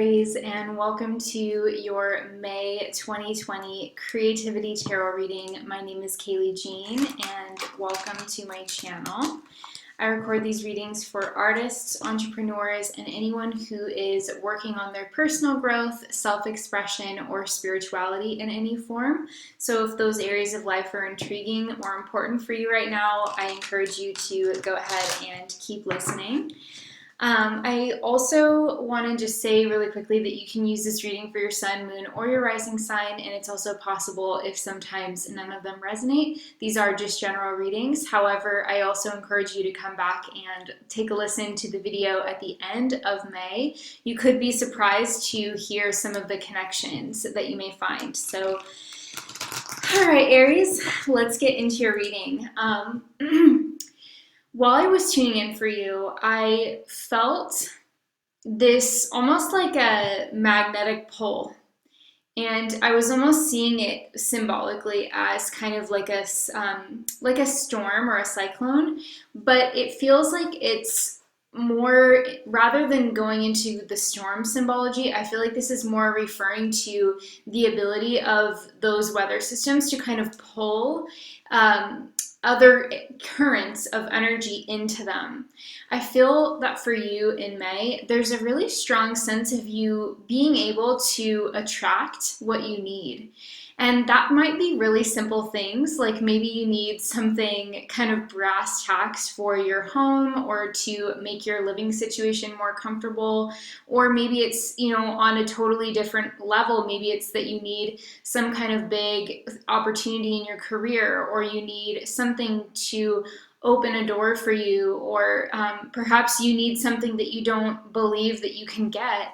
Aries, and welcome to your May 2020 Creativity Tarot reading. My name is Kayleigh Jean, and welcome to my channel. I record these readings for artists, entrepreneurs, and anyone who is working on their personal growth, self-expression, or spirituality in any form. So if those areas of life are intriguing or important for you right now, I encourage you to go ahead and keep listening. I also want to just say really quickly that you can use this reading for your sun, moon, or your rising sign, and it's also possible if sometimes none of them resonate. These are just general readings. However, I also encourage you to come back and take a listen to the video at the end of May. You could be surprised to hear some of the connections that you may find. So, all right, Aries, let's get into your reading. While I was tuning in for you, I felt this almost like a magnetic pull. And I was almost seeing it symbolically as kind of like a storm or a cyclone, but it feels like it's more, rather than going into the storm symbology, I feel like this is more referring to the ability of those weather systems to kind of pull other currents of energy into them. I feel that for you in May, there's a really strong sense of you being able to attract what you need. And that might be really simple things, like maybe you need something kind of brass tacks for your home or to make your living situation more comfortable. Or maybe it's, on a totally different level. Maybe it's that you need some kind of big opportunity in your career, or you need something to open a door for you, or perhaps you need something that you don't believe that you can get.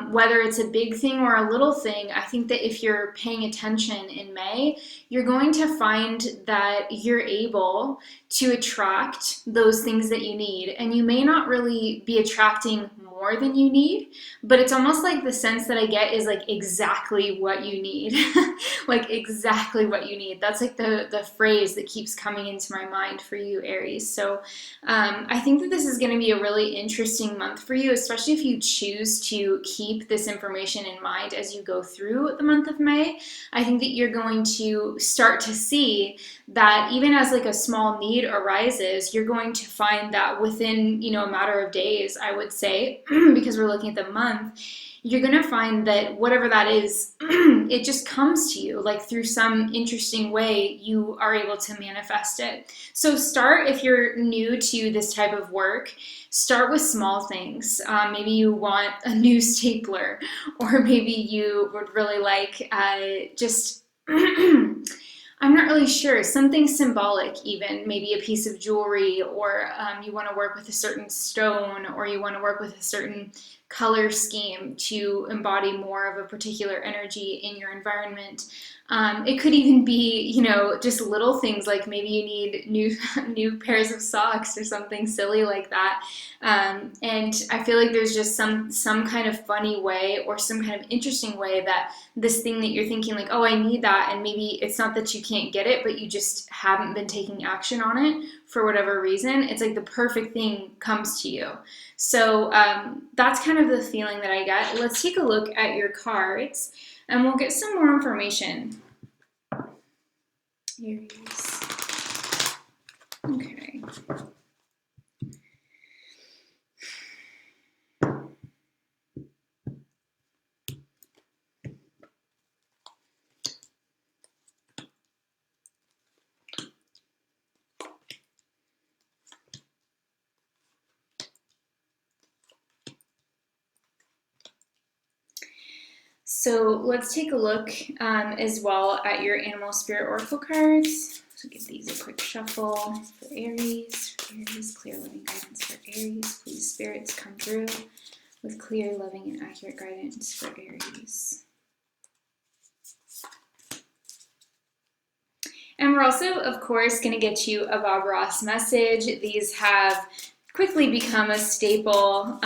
Whether it's a big thing or a little thing, I think that if you're paying attention in May, you're going to find that you're able to attract those things that you need. And you may not really be attracting more than you need, but it's almost like the sense that I get is like exactly what you need. Like exactly what you need. That's like the phrase that keeps coming into my mind for you, Aries. So I think that this is going to be a really interesting month for you, especially if you choose to keep this information in mind as you go through the month of May. I think that you're going to start to see that even as like a small need arises, you're going to find that within, a matter of days, I would say, because we're looking at the month, you're going to find that whatever that is, it just comes to you, like through some interesting way, you are able to manifest it. So start, if you're new to this type of work, start with small things. Maybe you want a new stapler, or maybe you would really like just... I'm not really sure, something symbolic even, maybe a piece of jewelry, or you want to work with a certain stone, or you want to work with a certain color scheme to embody more of a particular energy in your environment. It could even be, just little things like maybe you need new pairs of socks or something silly like that. And I feel like there's just some kind of funny way or some kind of interesting way that this thing that you're thinking like, oh, I need that, and maybe it's not that you can't get it, but you just haven't been taking action on it for whatever reason. It's like the perfect thing comes to you. So that's kind of the feeling that I get. Let's take a look at your cards and we'll get some more information. Aries. Okay. So let's take a look as well at your Animal Spirit Oracle cards. So give these a quick shuffle for Aries. Clear, loving guidance for Aries. Please, spirits, come through with clear, loving, and accurate guidance for Aries. And we're also, of course, going to get you a Bob Ross message. These have quickly become a staple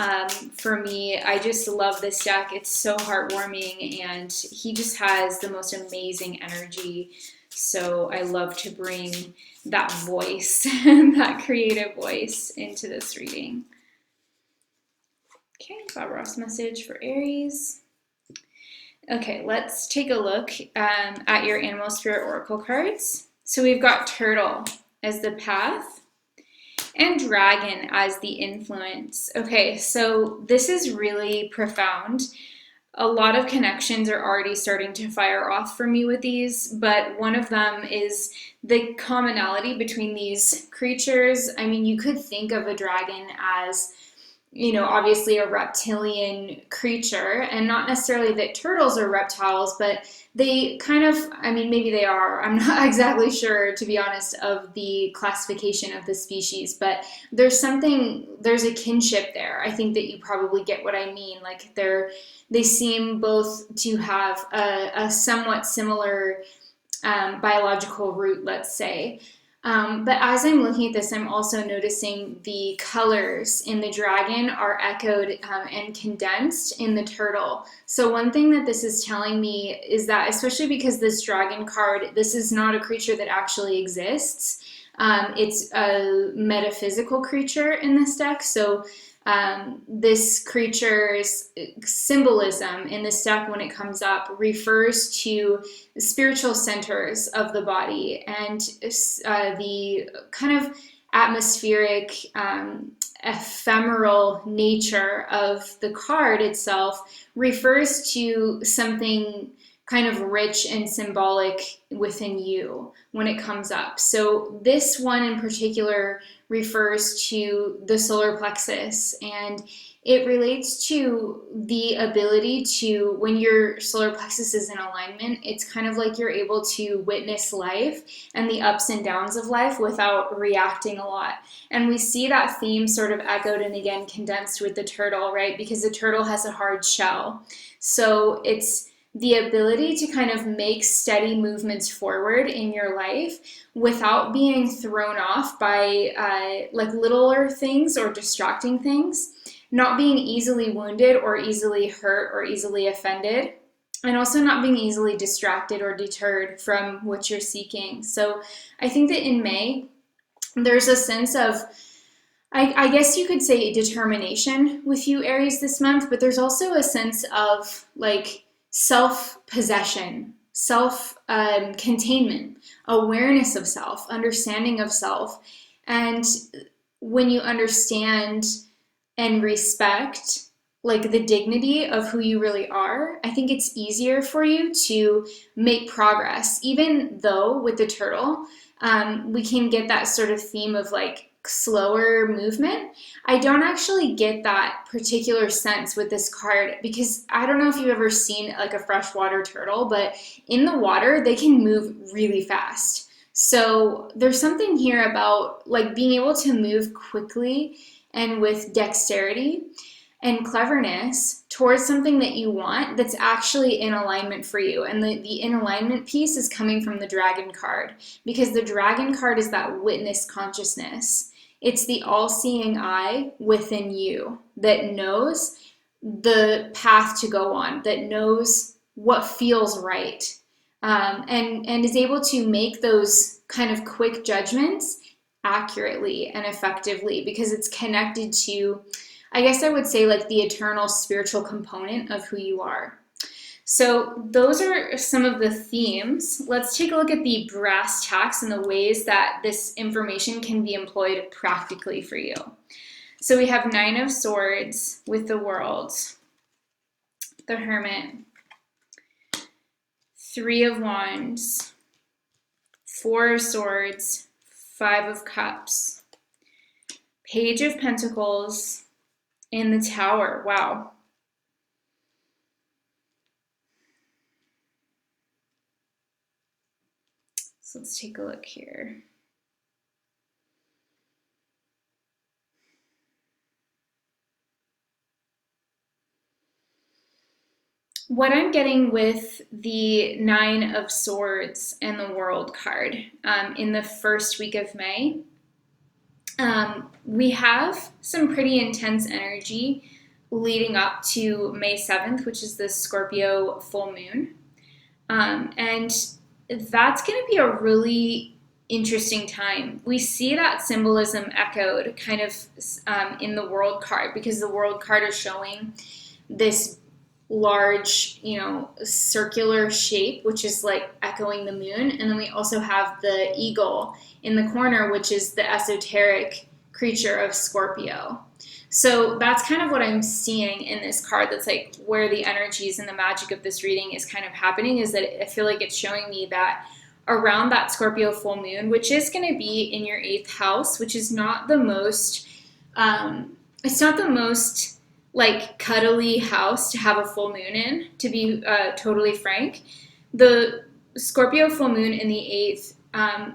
for me. I just love this deck. It's so heartwarming, and he just has the most amazing energy. So I love to bring that voice, that creative voice into this reading. Okay, Bob Ross message for Aries. Okay, let's take a look at your Animal Spirit Oracle cards. So we've got Turtle as the path and Dragon as the influence. Okay, so this is really profound. A lot of connections are already starting to fire off for me with these, but one of them is the commonality between these creatures. I mean, you could think of a dragon as, you know, obviously a reptilian creature, and not necessarily that turtles are reptiles, but they kind of, I mean, maybe they are. I'm not exactly sure, to be honest, of the classification of the species, but there's a kinship there. I think that you probably get what I mean. Like they seem both to have a somewhat similar biological root, let's say. But as I'm looking at this, I'm also noticing the colors in the dragon are echoed and condensed in the turtle. So one thing that this is telling me is that, especially because this dragon card, this is not a creature that actually exists. It's a metaphysical creature in this deck. So this creature's symbolism in this deck, when it comes up, refers to the spiritual centers of the body, and the kind of atmospheric, ephemeral nature of the card itself refers to something kind of rich and symbolic within you when it comes up. So this one in particular refers to the solar plexus, and it relates to the ability to, when your solar plexus is in alignment, it's kind of like you're able to witness life and the ups and downs of life without reacting a lot. And we see that theme sort of echoed and again condensed with the turtle, right? Because the turtle has a hard shell. So it's the ability to kind of make steady movements forward in your life without being thrown off by like littler things or distracting things, not being easily wounded or easily hurt or easily offended, and also not being easily distracted or deterred from what you're seeking. So I think that in May, there's a sense of, I guess you could say, determination with you, Aries, this month, but there's also a sense of like self-possession, self-containment, awareness of self, understanding of self. And when you understand and respect like the dignity of who you really are, I think it's easier for you to make progress. Even though with the turtle, we can get that sort of theme of like slower movement. I don't actually get that particular sense with this card, because I don't know if you've ever seen like a freshwater turtle, but in the water, they can move really fast. So there's something here about like being able to move quickly and with dexterity and cleverness towards something that you want that's actually in alignment for you. And the in alignment piece is coming from the dragon card, because the dragon card is that witness consciousness. It's the all-seeing eye within you that knows the path to go on, that knows what feels right, and is able to make those kind of quick judgments accurately and effectively, because it's connected to, I guess I would say, like the eternal spiritual component of who you are. So those are some of the themes. Let's take a look at the brass tacks and the ways that this information can be employed practically for you. So we have 9 of Swords with the World, the Hermit, 3 of Wands, 4 of Swords, 5 of Cups, Page of Pentacles, and the Tower. Wow. So let's take a look here. What I'm getting with the 9 of Swords and the World card in the first week of May, we have some pretty intense energy leading up to May 7th, which is the Scorpio full moon. And that's going to be a really interesting time. We see that symbolism echoed kind of in the world card, because the world card is showing this large, circular shape, which is like echoing the moon. And then we also have the eagle in the corner, which is the esoteric creature of Scorpio. So that's kind of what I'm seeing in this card. That's like where the energies and the magic of this reading is kind of happening, is that I feel like it's showing me that around that Scorpio full moon, which is going to be in your 8th house, which is not the most, it's not the most like cuddly house to have a full moon in, to be totally frank. The Scorpio full moon in the 8th,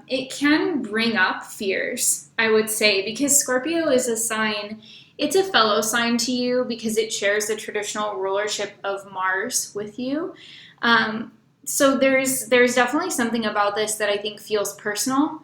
it can bring up fears, I would say, because Scorpio is a sign, it's a fellow sign to you because it shares the traditional rulership of Mars with you. So there's definitely something about this that I think feels personal.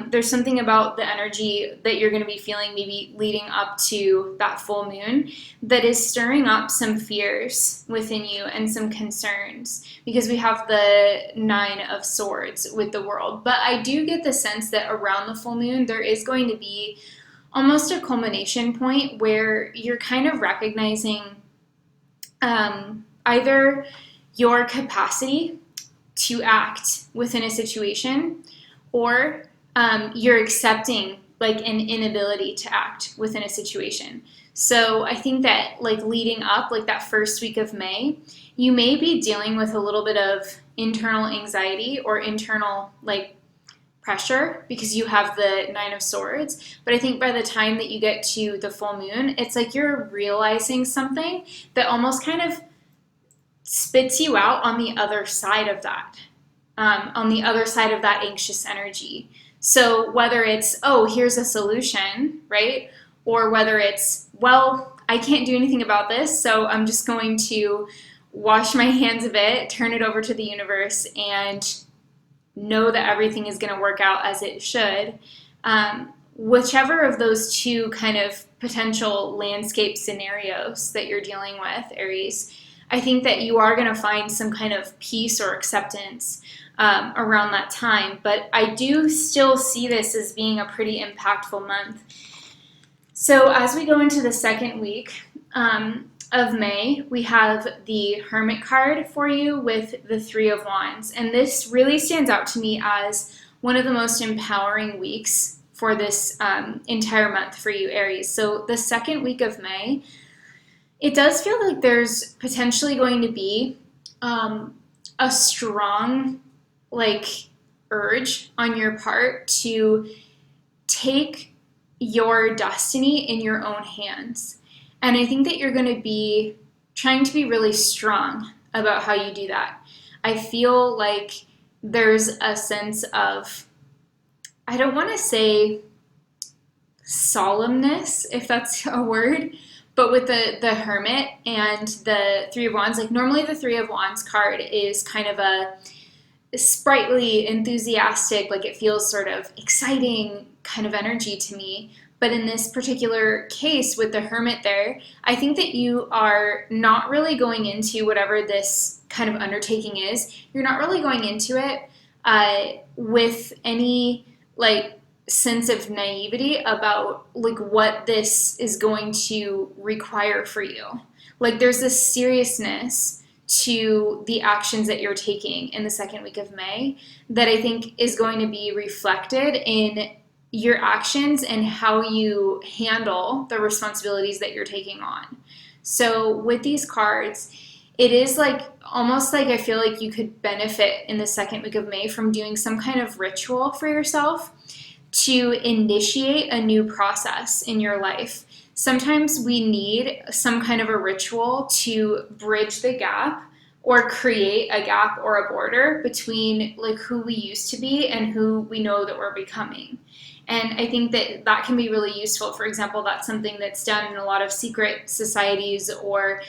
There's something about the energy that you're going to be feeling maybe leading up to that full moon that is stirring up some fears within you and some concerns, because we have the 9 of Swords with the world. But I do get the sense that around the full moon there is going to be almost a culmination point where you're kind of recognizing either your capacity to act within a situation, or you're accepting like an inability to act within a situation. So I think that like leading up, like that first week of May, you may be dealing with a little bit of internal anxiety or internal like pressure because you have the 9 of Swords. But I think by the time that you get to the full moon, it's like you're realizing something that almost kind of spits you out on the other side of that, on the other side of that anxious energy. So whether it's, oh, here's a solution, right? Or whether it's, well, I can't do anything about this, so I'm just going to wash my hands of it, turn it over to the universe, and know that everything is going to work out as it should. Whichever of those two kind of potential landscape scenarios that you're dealing with, Aries, I think that you are going to find some kind of peace or acceptance around that time. But I do still see this as being a pretty impactful month. So as we go into the second week of May, we have the Hermit card for you with the 3 of Wands. And this really stands out to me as one of the most empowering weeks for this entire month for you, Aries. So the second week of May, it does feel like there's potentially going to be a strong urge on your part to take your destiny in your own hands. And I think that you're going to be trying to be really strong about how you do that. I feel like there's a sense of, I don't want to say solemnness, if that's a word, but with the Hermit and the 3 of Wands, like normally the 3 of Wands card is kind of a sprightly, enthusiastic, like it feels sort of exciting kind of energy to me. But in this particular case with the Hermit there, I think that you are not really going into whatever this kind of undertaking is. You're not really going into it with any sense of naivety about what this is going to require for you. There's this seriousness to the actions that you're taking in the second week of May that I think is going to be reflected in your actions and how you handle the responsibilities that you're taking on. So with these cards, it is almost like I feel like you could benefit in the second week of May from doing some kind of ritual for yourself to initiate a new process in your life. Sometimes we need some kind of a ritual to bridge the gap or create a gap or a border between who we used to be and who we know that we're becoming. And I think that that can be really useful. For example, that's something that's done in a lot of secret societies, or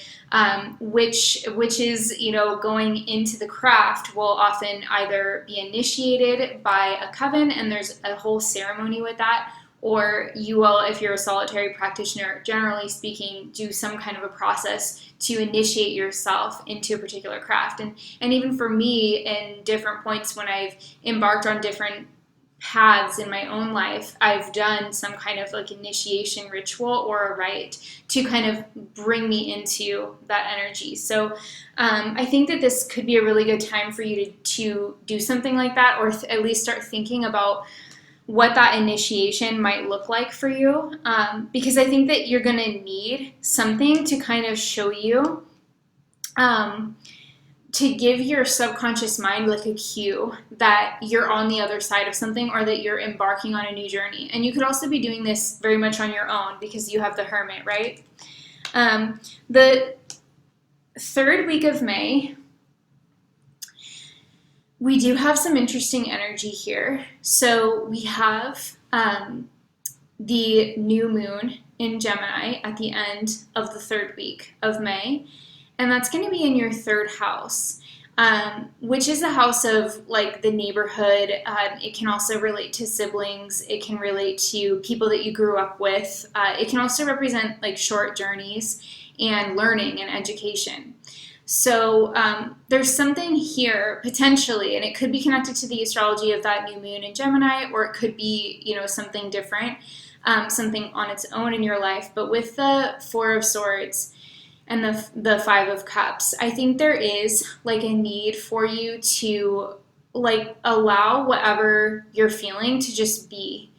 which is, going into the craft will often either be initiated by a coven, and there's a whole ceremony with that, or you will, if you're a solitary practitioner, generally speaking, do some kind of a process to initiate yourself into a particular craft. And even for me, in different points when I've embarked on different paths in my own life, I've done some kind of like initiation ritual or a rite to kind of bring me into that energy. So I think that this could be a really good time for you to do something like that, or at least start thinking about what that initiation might look like for you, because I think that you're going to need something to kind of show you, to give your subconscious mind like a cue that you're on the other side of something, or that you're embarking on a new journey. And you could also be doing this very much on your own because you have the Hermit, right? The third week of May, we do have some interesting energy here. So we have the new moon in Gemini at the end of the third week of May, and that's going to be in your third house, which is a house of like the neighborhood. It can also relate to siblings. It can relate to people that you grew up with. It can also represent like short journeys and learning and education. So there's something here potentially, and it could be connected to the astrology of that new moon in Gemini, or it could be, you know, something different, something on its own in your life. But with the Four of Swords and the Five of Cups, I think there is like a need for you to like allow whatever you're feeling to just be.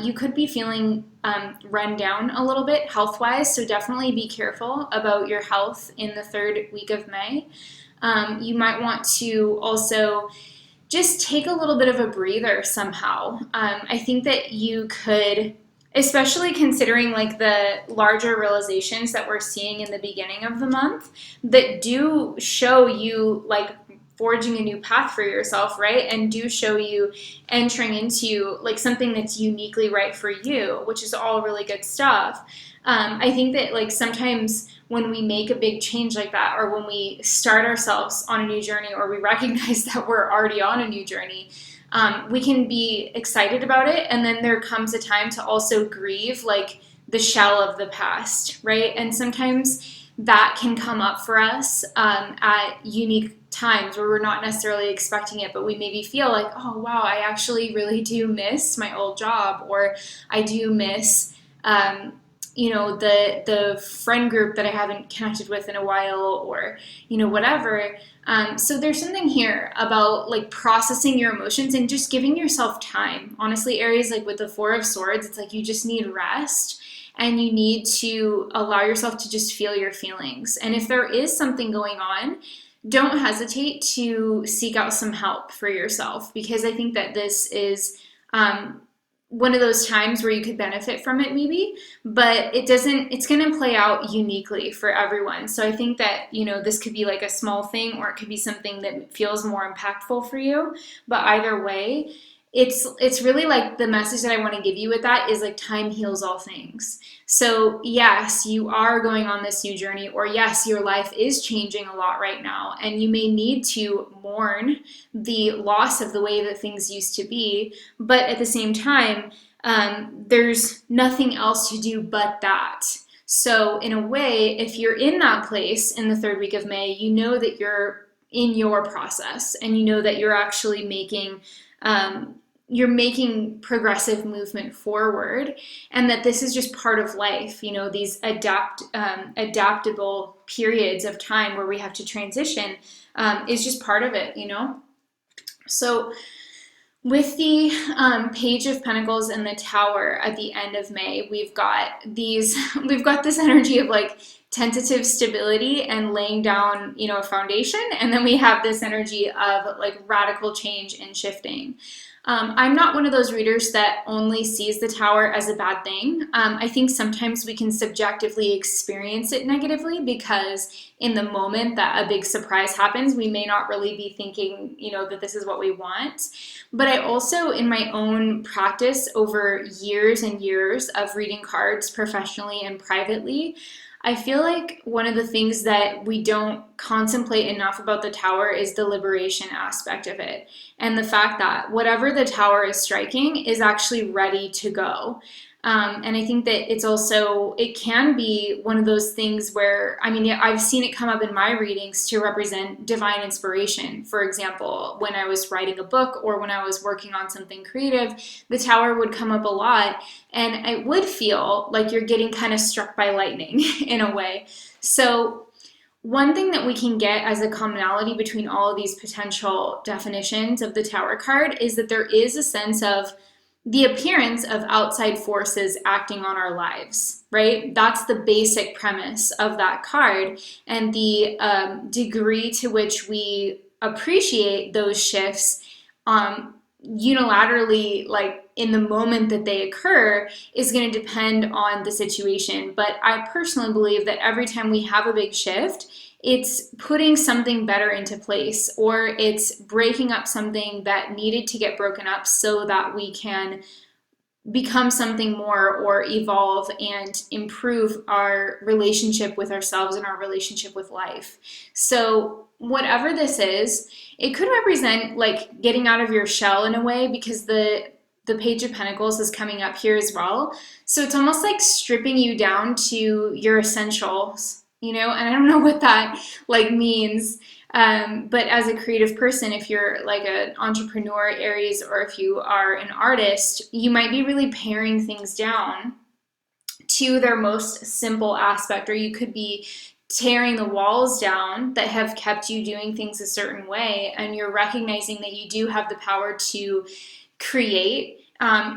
You could be feeling run down a little bit health-wise, so definitely be careful about your health in the third week of May. You might want to also just take a little bit of a breather somehow. I think that you could, especially considering like the larger realizations that we're seeing in the beginning of the month that do show you like forging a new path for yourself, right? And do show you entering into like something that's uniquely right for you, which is all really good stuff. I think that like sometimes when we make a big change like that, or when we start ourselves on a new journey, or we recognize that we're already on a new journey, we can be excited about it. And then there comes a time to also grieve like the shell of the past, right? And sometimes that can come up for us at unique times where we're not necessarily expecting it, but we maybe feel like, oh wow, I actually really do miss my old job, or I do miss the friend group that I haven't connected with in a while, or whatever. So there's something here about like processing your emotions and just giving yourself time. Honestly, Aries, like with the Four of Swords, it's like you just need rest. And you need to allow yourself to just feel your feelings. And if there is something going on, don't hesitate to seek out some help for yourself, because I think that this is one of those times where you could benefit from it maybe, but it's going to play out uniquely for everyone. So I think that, this could be like a small thing, or it could be something that feels more impactful for you. But either way, it's really like the message that I want to give you with that is like time heals all things. So yes, you are going on this new journey, or yes, your life is changing a lot right now, and you may need to mourn the loss of the way that things used to be. But at the same time, there's nothing else to do but that. So in a way, if you're in that place in the third week of May, you know that you're in your process, and you know that you're actually making progressive movement forward, and that this is just part of life. These adaptable periods of time where we have to transition is just part of it. So with the Page of Pentacles and the Tower at the end of May, we've got this energy of like tentative stability and laying down, a foundation. And then we have this energy of like radical change and shifting. I'm not one of those readers that only sees the Tower as a bad thing. I think sometimes we can subjectively experience it negatively, because in the moment that a big surprise happens, we may not really be thinking, that this is what we want. But I also, in my own practice over years and years of reading cards professionally and privately, I feel like one of the things that we don't contemplate enough about the tower is the liberation aspect of it. And the fact that whatever the tower is striking is actually ready to go. And I think that it can be one of those things where, I mean, yeah, I've seen it come up in my readings to represent divine inspiration. For example, when I was writing a book or when I was working on something creative, the tower would come up a lot, and it would feel like you're getting kind of struck by lightning in a way. So one thing that we can get as a commonality between all of these potential definitions of the tower card is that there is a sense of the appearance of outside forces acting on our lives, right? That's the basic premise of that card. And the degree to which we appreciate those shifts unilaterally, like in the moment that they occur, is going to depend on the situation. But I personally believe that every time we have a big shift, it's putting something better into place, or it's breaking up something that needed to get broken up so that we can become something more or evolve and improve our relationship with ourselves and our relationship with life. So whatever this is, it could represent like getting out of your shell in a way, because the Page of Pentacles is coming up here as well. So it's almost like stripping you down to your essentials, and I don't know what that like means. But as a creative person, if you're like an entrepreneur, Aries, or if you are an artist, you might be really paring things down to their most simple aspect, or you could be tearing the walls down that have kept you doing things a certain way, and you're recognizing that you do have the power to create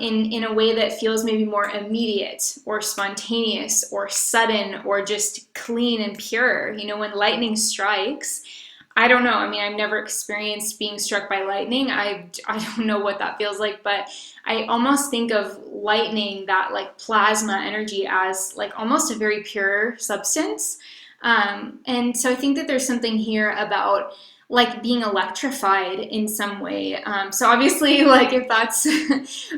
in a way that feels maybe more immediate or spontaneous or sudden or just clean and pure. When lightning strikes, I don't know. I mean, I've never experienced being struck by lightning. I don't know what that feels like, but I almost think of lightning, that like plasma energy, as like almost a very pure substance. And so I think that there's something here about like being electrified in some way. So obviously, like if that's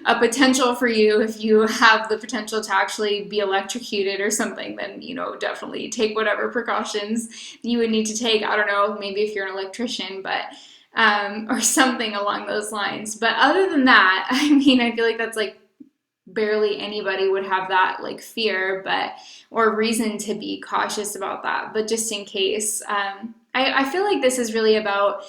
a potential for you, if you have the potential to actually be electrocuted or something, then, definitely take whatever precautions you would need to take. I don't know, maybe if you're an electrician, but, or something along those lines. But other than that, I mean, I feel like that's like barely anybody would have that like fear, or reason to be cautious about that. But just in case, I feel like this is really about,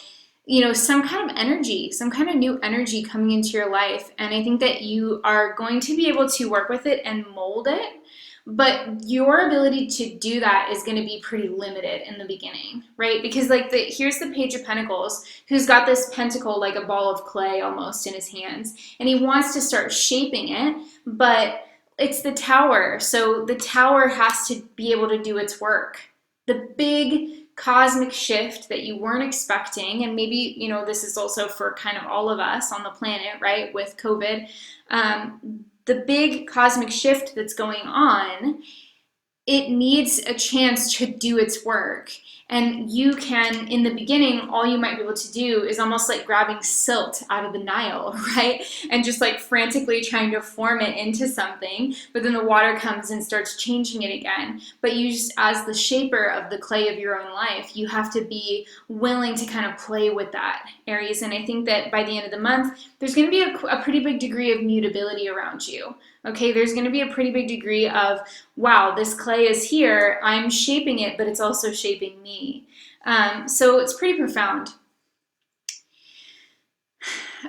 some kind of energy, some kind of new energy coming into your life. And I think that you are going to be able to work with it and mold it. But your ability to do that is going to be pretty limited in the beginning, right? Because like here's the Page of Pentacles, who's got this pentacle, like a ball of clay almost in his hands. And he wants to start shaping it, but it's the tower. So the tower has to be able to do its work. The big cosmic shift that you weren't expecting, and maybe, this is also for kind of all of us on the planet, right, with COVID, the big cosmic shift that's going on, it needs a chance to do its work. And you can, in the beginning, all you might be able to do is almost like grabbing silt out of the Nile, right? And just like frantically trying to form it into something, but then the water comes and starts changing it again. But you just, as the shaper of the clay of your own life, you have to be willing to kind of play with that, Aries. And I think that by the end of the month, there's going to be a pretty big degree of mutability around you. Okay, there's going to be a pretty big degree of, wow, this clay is here, I'm shaping it, but it's also shaping me. So it's pretty profound.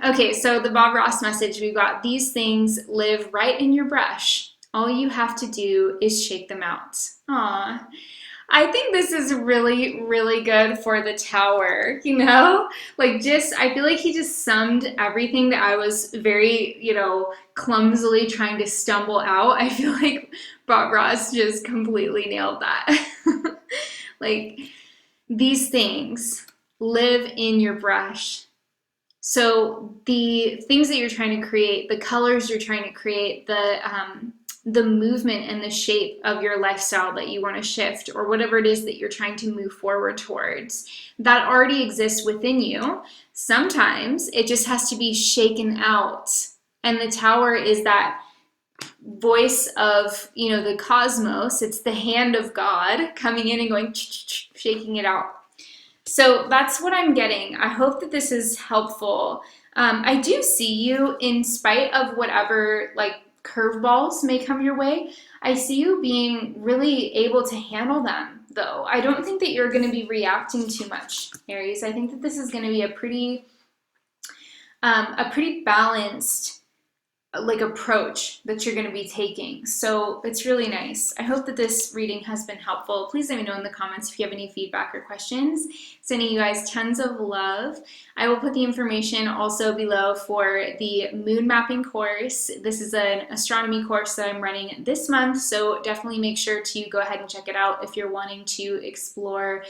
Okay, so the Bob Ross message, we've got, these things live right in your brush. All you have to do is shake them out. Aw. I think this is really, really good for the tower, Like I feel like he just summed everything that I was very, clumsily trying to stumble out. I feel like Bob Ross just completely nailed that. Like, these things live in your brush. So the things that you're trying to create, the colors you're trying to create, the movement and the shape of your lifestyle that you want to shift, or whatever it is that you're trying to move forward towards, that already exists within you. Sometimes it just has to be shaken out. And the tower is that voice of, the cosmos. It's the hand of God coming in and going, shaking it out. So that's what I'm getting. I hope that this is helpful. I do see you, in spite of whatever like curveballs may come your way. I see you being really able to handle them, though. I don't think that you're going to be reacting too much, Aries. I think that this is going to be a pretty balanced like approach that you're going to be taking. So it's really nice. I hope that this reading has been helpful. Please let me know in the comments if you have any feedback or questions. Sending you guys tons of love. I will put the information also below for the moon mapping course. This is an astronomy course that I'm running this month, so definitely make sure to go ahead and check it out if you're wanting to explore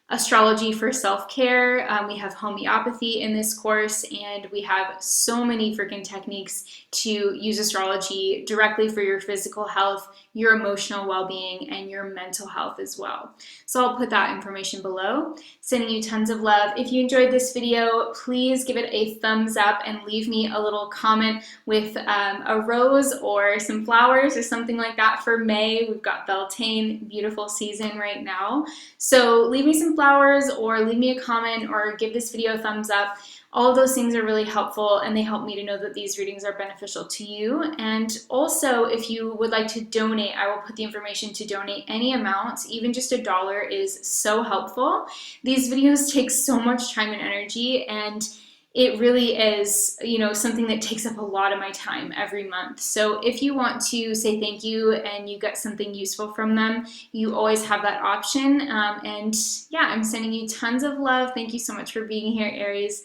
astrology for self-care. We have homeopathy in this course, and we have so many freaking techniques to use astrology directly for your physical health, your emotional well-being, and your mental health as well. So I'll put that information below. Sending you tons of love. If you enjoyed this video, please give it a thumbs up and leave me a little comment with a rose or some flowers or something like that for May. We've got Beltane, beautiful season right now. So leave me some flowers or leave me a comment or give this video a thumbs up. All of those things are really helpful, and they help me to know that these readings are beneficial to you. And also, if you would like to donate, I will put the information to donate any amount. Even just $1 is so helpful. These videos take so much time and energy, and it really is, something that takes up a lot of my time every month. So if you want to say thank you and you get something useful from them, you always have that option. And yeah, I'm sending you tons of love. Thank you so much for being here, Aries.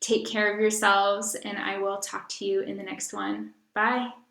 Take care of yourselves, and I will talk to you in the next one. Bye.